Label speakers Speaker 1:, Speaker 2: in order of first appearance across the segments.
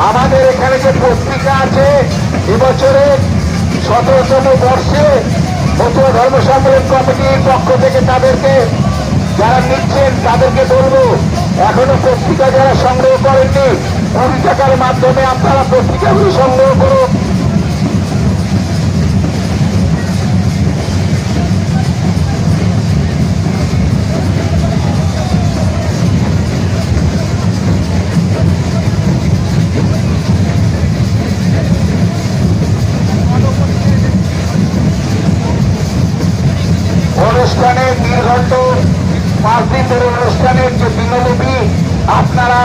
Speaker 1: আমাদের এখানে যে পত্রিকা আছে এবছরে 17তম বর্ষে মতুয়া ধর্ম সম্মেলন কমিটির পক্ষ থেকে তাদেরকে যারা নিচ্ছেন তাদেরকে বলবো এখনো পত্রিকা যারা সংগ্রহ করেননি 20 টাকার মাধ্যমে আপনারা পত্রিকাগুলি সংগ্রহ করুন। অনুষ্ঠানের দীর্ঘত 5 দিন ধরে অনুষ্ঠানের যে দিনলিপি আপনারা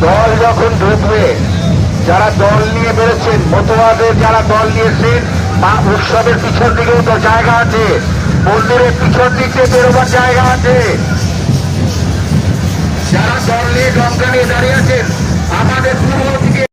Speaker 1: দল যখন ঢুকবে যারা দল নিয়ে বেরোচ্ছেন মতুয়াদের যারা দল নিয়েছেন বা উৎসবের পিছন দিকেও তো জায়গা আছে, মন্দিরের পিছন দিকে বেরোবার জায়গা আছে। যারা দল নিয়ে ডঙ্কা নিয়ে দাঁড়িয়ে আছেন আমাদের পূর্ব দিকে